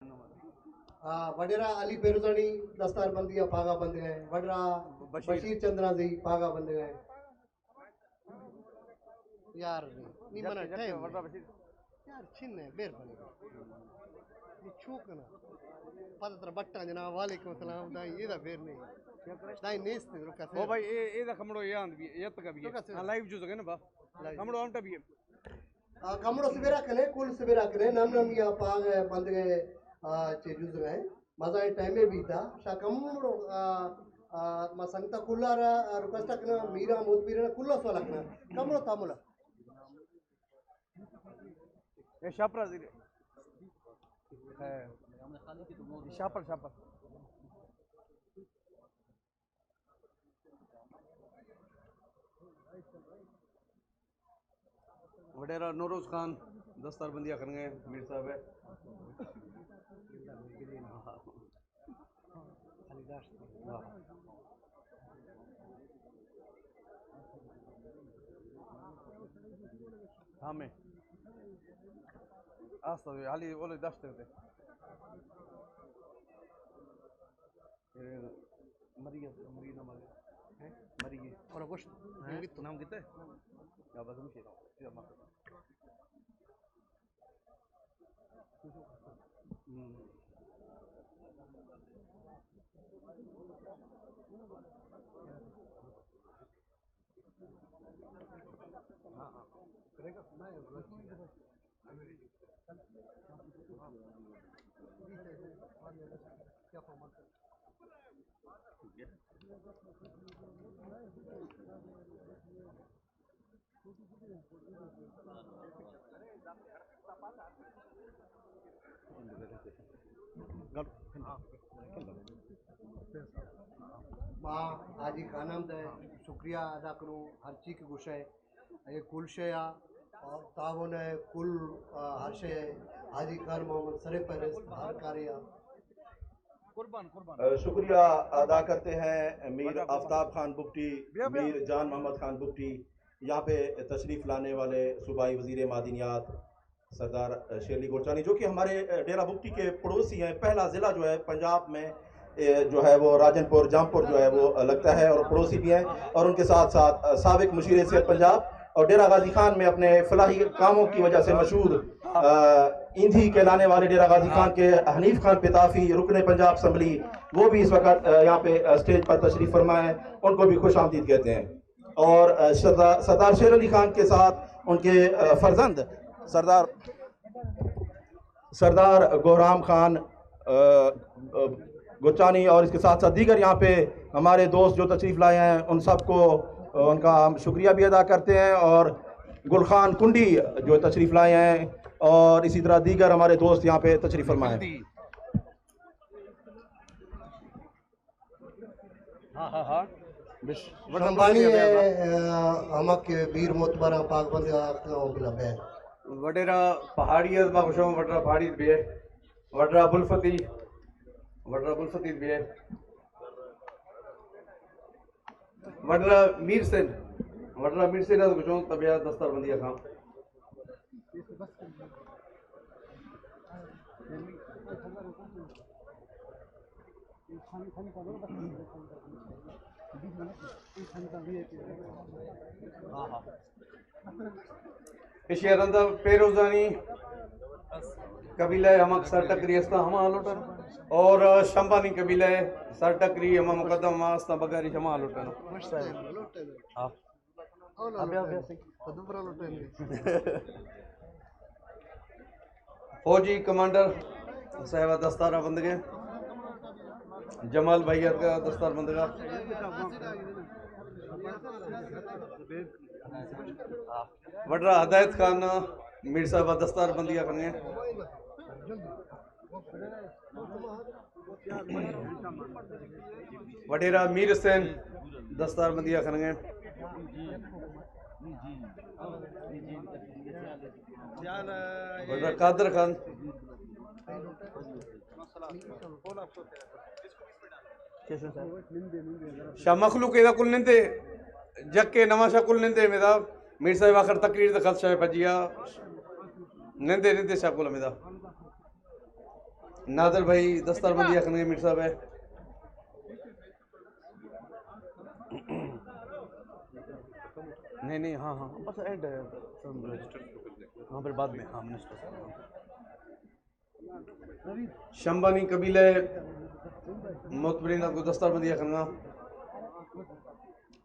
वडेरा अली पेरुजनी दस्तार बंदिया पागा बंद गए, वडरा बशीर चंद्रा जी पागा बंद गए यार नी मना टाइम वडरा बशीर यार छिन्ने बेर बने ये छूकना पता तर बट्टा जनाब वालेकुम सलाम दाई ये दा बेर नहीं दाई नेस्त रुका ओ भाई ये दा कमड़ो यान भी ये तक भी हां लाइव जो सके ना बा कमड़ो अंटा भी कमड़ो सवेरा कने कुल सवेरा कने नम नम या पाग बंद गए चे जुज गए मजा टाइम में भी था शा कमड़ो मा संगता कुल्लारा रुकस्टा कना मीरा मोदबीरा कुल्ला सोलकना कमड़ो तामुला ये शापरा जी है शापर शापर वडेरा नौरोज खान दस्तार बंदिया कर गए मीर साहब है हाँ मैं आस्ता हाली ओले दस्ते होते मरी मरी ना मरी हैं मरी गई और कुछ नाम कितना है या बस मुझे या मत हाँ हाँ करेगा मैं क्या फॉर्मेट मां हाजी खानम दे शुक्रिया अदा करूं हर चीज की गुस्सा है ये कुल शया और तावन है कुल हर शे हाजी खान मोहम्मद सरे पर हर कार्य शुक्रिया अदा करते हैं मीर आफ्ताब खान बुगटी, मीर जान मोहम्मद खान बुगटी, यहाँ पे तशरीफ़ लाने वाले सूबाई वज़ीर मादनियात सरदार शेरली गोरचानी जो कि हमारे डेरा बुगटी के पड़ोसी हैं। पहला ज़िला जो है पंजाब में जो है वो राजनपुर जामपुर जो है वो लगता है और पड़ोसी भी हैं और उनके साथ साथ साबिक मुशीर सेहत पंजाब और डेरा गाजी खान में अपने फलाही कामों की वजह से मशहूर ईंधी कहलाने वाले डेरा गाजी खान के हनीफ खान पिताफी रुकने पंजाब असम्बली वो भी इस वक्त यहाँ पे स्टेज पर तशरीफ फरमा है, उनको भी खुश आमदीद कहते हैं। और सरदार शेर अली खान के साथ उनके फर्जंद सरदार गोराम खान गोचानी और इसके साथ साथ दीगर यहाँ पे हमारे दोस्त जो तशरीफ लाए हैं उन सबको उनका हम शुक्रिया भी अदा करते हैं और गुलखान कुंडी जो तशरीफ लाए हैं और इसी तरह दीगर हमारे दोस्त यहाँ पे तशरीफ फरमाए हैं। हाँ वीर मोतबरा पाकबंद वडेरा पहाड़ी माशो वडरा पहाड़ी भी है वडरा बुलफती भी है वडरा मीर सेन कुछ तबिया दस्तार बंदिया खां इशियारंदा पेरोजानी कबीला हम सर टकरी अस्ता हम आलोटन और शंबानी कबीला सर टकरी हम मुकदम अस्ता बगारी हम आलोटन हां फौजी कमांडर साहिबा दस्तारा बंद गए जमाल भैया का दस्तार बंद का वडरा हदायत खान मीर साहब दस्तार बंदिया करेंगे वडेरा मीर हुसैन दस्तार बंदिया करेंगे वडरा कादर खान शाह मखलूक कुल निंदे जक्के नवाशा कुल निंदे मेदा मीर साहिब आखिर तकरीर द खदशा भजिया निंदे निंदे शाह कुल मेदा नादर भाई दस्तारबंदी अखन मीर साहब है। नहीं हाँ हाँ बस एंड है हाँ फिर बाद में हाँ मिनिस्टर शंबानी कबीले मोतबरीन को दस्तारबंदी अखन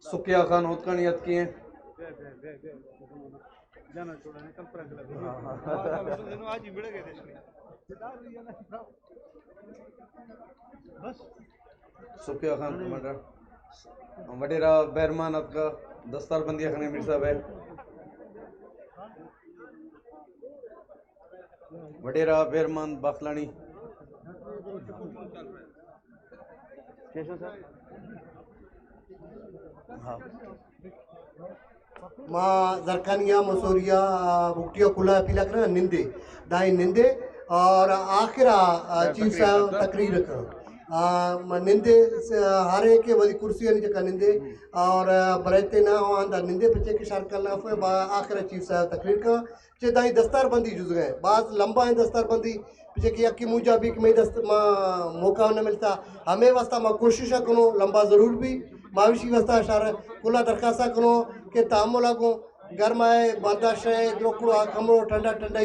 सुकिया खान होतकानियत किए सुकिया खान कमांडर वडेरा बैरमान का दस्तारबंदी अखने मीर साहब है। वडेरा बैरमान बाखलानी हाँ माँ जरकानिया मसूरिया बुकटिया कुला पीला कर निंदे दाई निंदे और आखिरा चीफ साहब तकरीर कर निंदे हारे के वही कुर्सी ने जका निंदे और बरते ना हो आंदा निंदे बच्चे के शार करना फिर आखिरा चीफ साहब तकरीर का चे दाई दस्तारबंदी जुज गए बात लंबा है दस्तारबंदी पीछे की अक्की मुझा भी मैं मौका न मिलता हमें वास्ता माँ कोशिश करो लंबा ज़रूर भी माविशी वास्ता शार कुला दरखास्त करो के तामुल को गर्म है बर्दाश्त है द्रोकड़ो कमरो ठंडा ठंडा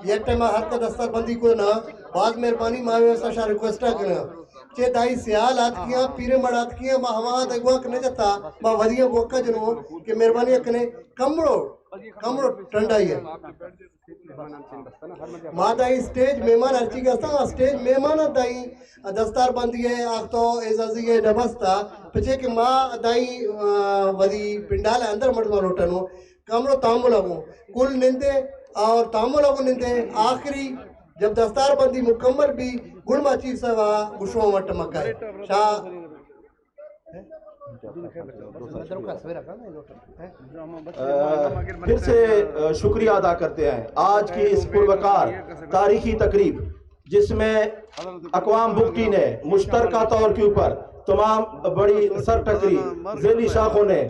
ये टाइम हर का दस्तारबंदी को ना बाद मेहरबानी मावे वास्ता शार रिक्वेस्ट करना चे दाई सियाल आत किया पीरे मड़ आत किया माँ हवा अगवा करने जाता माँ वधिया मौका जनो कि मेहरबानी करने कमरो ठंडा ही है माँ दाई स्टेज मेहमान अर्ची का स्टेज मेहमान दाई दस्तारबंदी है आख तो एजाजी है नबस्ता पीछे कि माँ दाई वधी पिंडाल अंदर मर्द लोटनो कमरो तामुल कुल निंदे और तामुल निंदे आखिरी जब दस्तारबंदी मुकम्मल भी गुणमा चीफ सवा गुशो मट मकाए शाह फिर से शुक्रिया अदा करते हैं आज की इस पुरवकार तारीखी तकरीब जिसमें अक़वाम बुक्टी ने मुश्तरका तौर के ऊपर तमाम बड़ी सर टकरी ज़ेली शाखों ने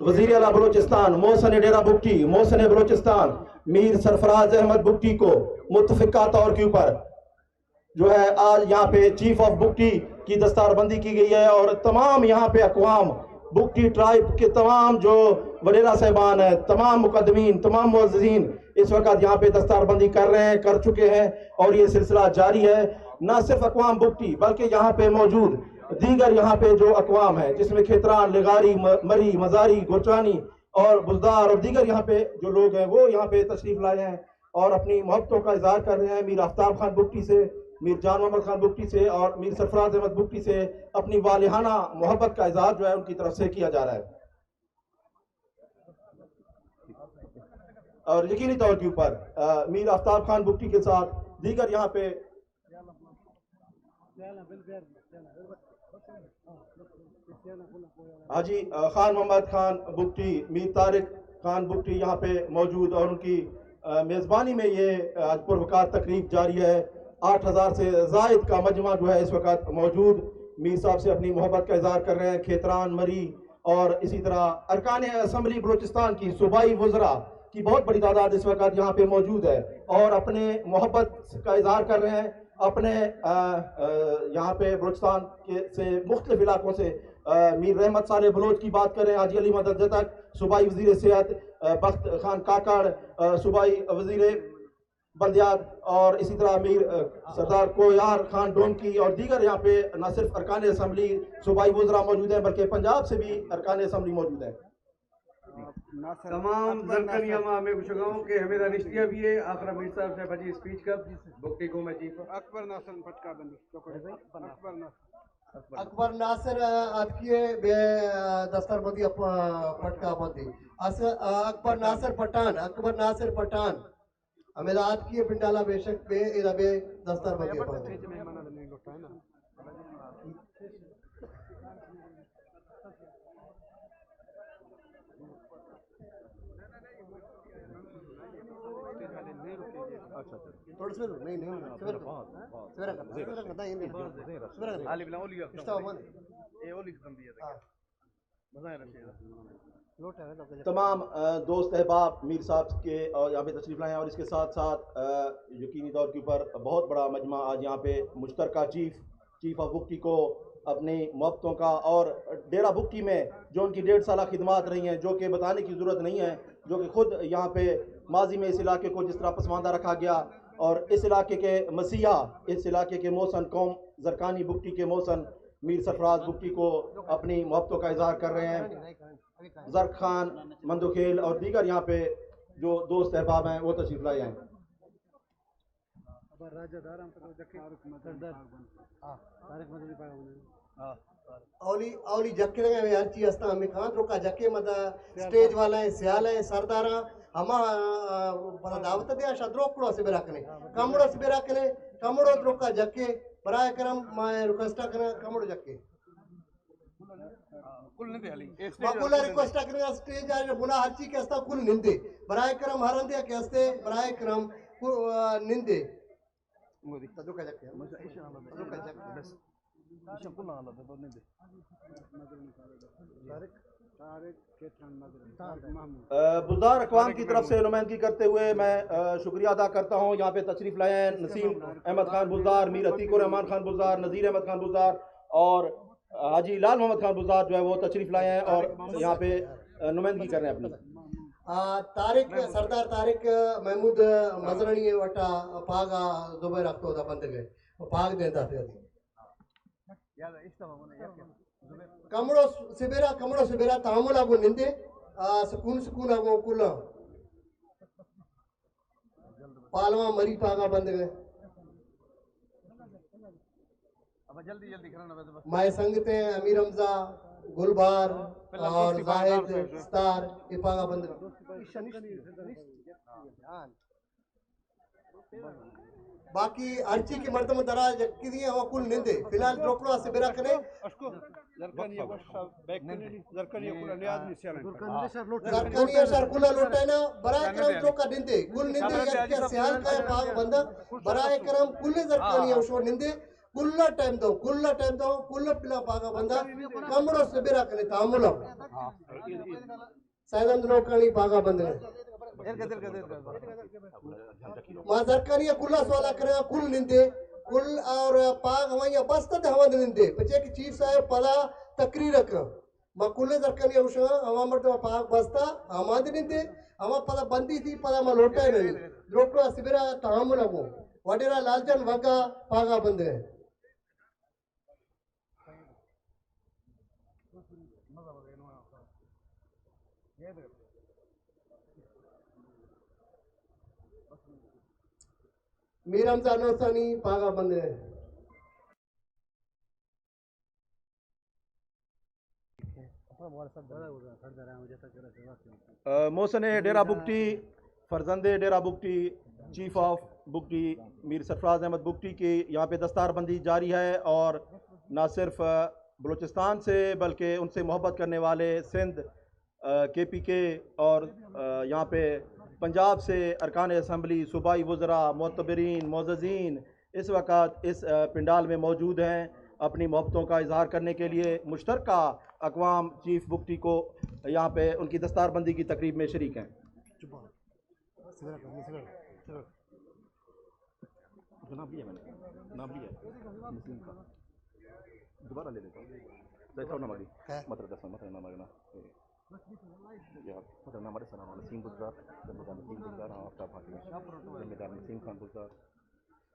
वज़ीर आला बलूचिस्तान मोहसिन डेरा बुक्टी मोहसिन बलूचिस्तान मीर सरफराज अहमद बुक्टी को मुतफ़िका तौर के ऊपर जो है आज यहाँ पे चीफ ऑफ बुक्टी की दस्तारबंदी की गई है और तमाम यहाँ पे अक़वाम बुक्टी ट्राइब के तमाम जो वडेरा साहबान है तमाम मुकदमीन तमाम मुअज़्ज़िज़ीन इस वक्त यहाँ पे दस्तारबंदी कर रहे हैं कर चुके हैं और ये सिलसिला जारी है। न सिर्फ अक़वाम बुक्टी बल्कि यहाँ पे मौजूद दीगर यहाँ पे जो अक़वाम है जिसमें खेतरान लिगारी मरी मजारी गुरचानी और बुजदार और दीगर यहाँ पे जो लोग हैं वो यहाँ पे तशरीफ लाए हैं और अपनी मोहब्बतों का इजहार कर रहे हैं। मीर आफ्ताब खान बुक्टी से मीर जान मोहम्मद खान बुक्टी से और मीर सरफराज अहमद बुक्टी से अपनी वालिहाना मोहब्बत का इजहार जो है उनकी तरफ से किया जा रहा है और यकीनी तौर के ऊपर मीर आफ्ताब खान बुक्टी के साथ दीगर यहाँ पे हाजी खान मोहम्मद खान बुक्टी मीर तारिक खान बुक्टी यहाँ पे मौजूद और उनकी मेज़बानी में ये आज पुरवकार तकरीब जारी है। 8000 से ज़ायद का मजमा जो है इस वक्त मौजूद मीर साहब से अपनी मोहब्बत का इजहार कर रहे हैं। खेतरान मरी और इसी तरह अरकान असम्बली बलूचिस्तान की सूबाई वज़रा की बहुत बड़ी तादाद इस वक्त यहाँ पे मौजूद है और अपने मोहब्बत का इजहार कर रहे हैं अपने यहाँ पे बलूचिस्तान के से मुख्तलिफ इलाकों से मीर रहमत साले बलोच की बात करें हाजी अली मदद जतक सूबाई वज़ीर सेहत बख्त खान काकड़ सूबाई वज़ीर बल्दियात और इसी तरह मीर सरदार कोयार खान डोंकी और दीगर यहाँ पे न सिर्फ अरकान असम्बली सूबाई वज़रा मौजूद हैं बल्कि पंजाब से भी अरकान असम्बली मौजूद हैं। तमाम जरकनिया में कुछ गाँव के हमें निश्चिया भी है आखिर मीर साहब से बची स्पीच कर बुक्टी को मैं चीफ अकबर नासर फटका बंदी अकबर नासिर अदकिए बे दस्तारबंदी फटका बंदी अकबर नासिर पठान हमें रात की पिंडाला बेशक बे इधर बे दस्तारबंदी थोड़ा सा नहीं सवेरा करता ये नहीं सवेरा आली बिला ओली इस्ता मन ए ओली खत्म दिया था तमाम दोस्त अहबाब मीर साहब के और यहाँ पे तशरीफ़ लाए हैं और इसके साथ साथ यकीनी तौर के ऊपर बहुत बड़ा मजमा आज यहाँ पे मुश्तरका चीफ ऑफ बुक्टी को अपनी मोहब्बतों का और डेरा बुक्टी में जो उनकी 1.5 साल खिदमात रही हैं, जो कि बताने की ज़रूरत नहीं है, जो कि ख़ुद यहाँ पे माजी में इस इलाके को जिस तरह पसमानदा रखा गया और इस इलाके के मसीहा, इस इलाके के मोहसन कौम जरकानी बुक्टी के मोहसन मीर सरफराज बुक्टी को अपनी मोहब्बतों का इजहार कर रहे हैं। जर खान, मंदुखेल और दीगर यहाँ पे जो दोस्त अहबाब हैं वो तशरीफ लाए हैं। औली औली जक्के लगे हर चीज अस्ता हमें खान रोका जक्के मदा स्टेज वाला है सियाल है सरदारा हमा बड़ा दावत दे शद्रो कुड़ो से बेराकने कमड़ो से बेराकने कमड़ो रोका जक्के बराए करम मैं रिक्वेस्ट करना कमड़ो जक्के कुल नहीं हाली माकुला रिक्वेस्ट करना स्टेज आ बुना हर चीज के अस्ता कुल निंदे बराए करम हरंदे के अस्ते बराए करम निंदे मोदी तदुका जक्के तदुका जक्के बस बुज़दार अक़वाम की तरफ से नुमाइंदगी करते हुए मैं शुक्रिया अदा करता हूँ। यहाँ पे तशरीफ़ लाए हैं नसीम अहमद खान बुज़दार, मीर अतीकुर रहमान खान बुज़दार, नज़ीर अहमद खान बुज़दार और हाजी लाल मोहम्मद खान बुज़दार जो है वो तशरीफ़ लाए हैं और यहाँ पे नुमाइंदगी कर रहे हैं अपनी। तारिक सरदार तारिक महमूद मजरणी वटा पागा जुबैर अख्तो दा बंद गए पाग देता थे कमड़ो सिबेरा तामुल आगो निंदे सुकून आगो कुल पालवा मरी पागा बंद गए माए संगते अमीर हमजा गुलबार और जाहिद स्टार ये पागा बंद बाकी अर्ची की मर्दम दराज किदी हवा कुल निंदे फिलहाल ड्रोकड़ो से बेरा करे अशको जरकानी वर्षा बैक जरकानी कुल नियाज निशान जरकानी सर कुल लोटे ना बराए करम ड्रोका निंदे कुल निंदे या सियाल का पाग बंदा बराए करम कुल जरकानी उशो निंदे कुल्ला टाइम दो कुल्ला पिला पागा बंदा कमड़ो से बेरा करे तामुल साइदम लोकणी पागा बंद माजरकानी कुल्ला सवाला करे कुल निंदे कुल और पाग हमारी बस्ता हवंद निंदे बच्चे की चीफ साहब पला तकरीर का मा कुल्ले जरकानी उशा हवा मर्द पाग बस्ता हमाद निंदे हवा पला बंदी थी पला मा लोटा नहीं लोटो सिबेरा तामुल वो वडेरा लालचन वगा पागा बंद है मीरम जानोसानी पागा बंद है मोहसन डेरा बुक्टी, फरजंदे डेरा बुक्टी, चीफ ऑफ बुक्टी मीर सरफराज अहमद बुक्टी की यहाँ पे दस्तारबंदी जारी है और न सिर्फ बलूचिस्तान से बल्कि उनसे मोहब्बत करने वाले सिंध KPK और यहाँ पे पंजाब से अरकान असम्बली, सूबाई वज़रा, मोतबरीन, मोअज़्ज़ीन इस वक्त इस पंडाल में मौजूद हैं अपनी मोहब्बतों का इजहार करने के लिए। मुश्तरका अक़वाम चीफ बुक्टी को यहाँ पे उनकी दस्तारबंदी की तकरीब में शरीक हैं। दोबारा ले लेता हूँ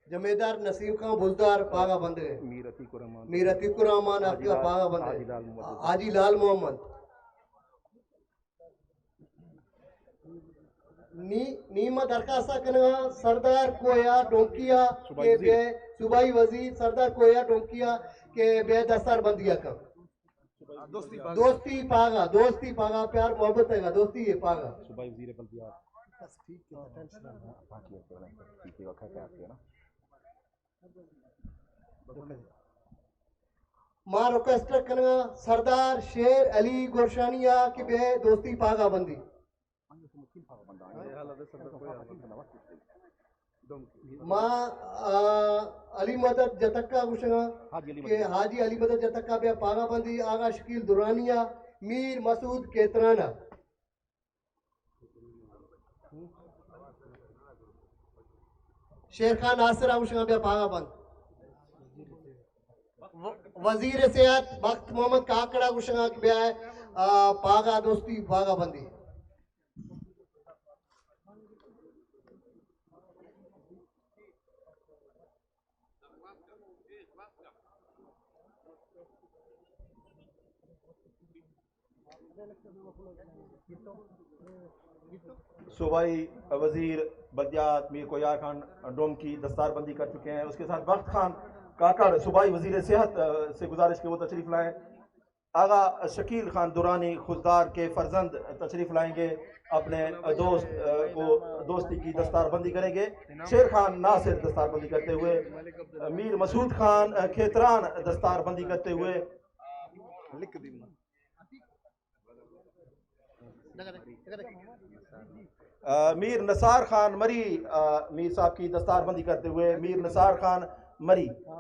जमेदार नसीम खान बुज़दार पागा बंद है मीर अतीकुर रहमान आपका पागा बंद है हाजी लाल मोहम्मद नीमा दरखास्त करना सरदार कोया डोंकिया के बे सूबाई वजीर सरदार कोया डोंकिया के बे दस्तार बंदिया का दोस्ती पागा प्यार मोहब्बत है दोस्ती है पागा सूबाई वजीर बल्दियात मां रिक्वेस्ट करना सरदार शेर अली गोरशानिया के बे दोस्ती पागा बंदी मां अली मदद जतक्का गुशना के हाजी अली मदद जतक्का बे पागा बंदी आगा शकील दुरानिया मीर मसूद केतराना शेर खान नासिर आउशंगा बे पागा बंद वजीर सेहत बख्त मोहम्मद काकड़ा गुशंगा बे पागा दोस्ती पागा बंदी सूबाई वजीर बल्दियात मीर कोयार खान डोम की दस्तारबंदी कर चुके हैं। उसके साथ बख्त खान काकड़ सूबाई वजीर सेहत से गुजारिश के वो तशरीफ लाएं। आगा शकील खान दुरानी खुददार के फर्जंद तशरीफ लाएंगे, अपने दोस्त को दोस्ती की दस्तारबंदी करेंगे। शेर खान नासिर दस्तारबंदी करते हुए, मीर मसूद खान खेतरान दस्तारबंदी करते हुए, मीर नसार खान मरी मीर साहब की दस्तारबंदी करते हुए, मीर नसार खान मरी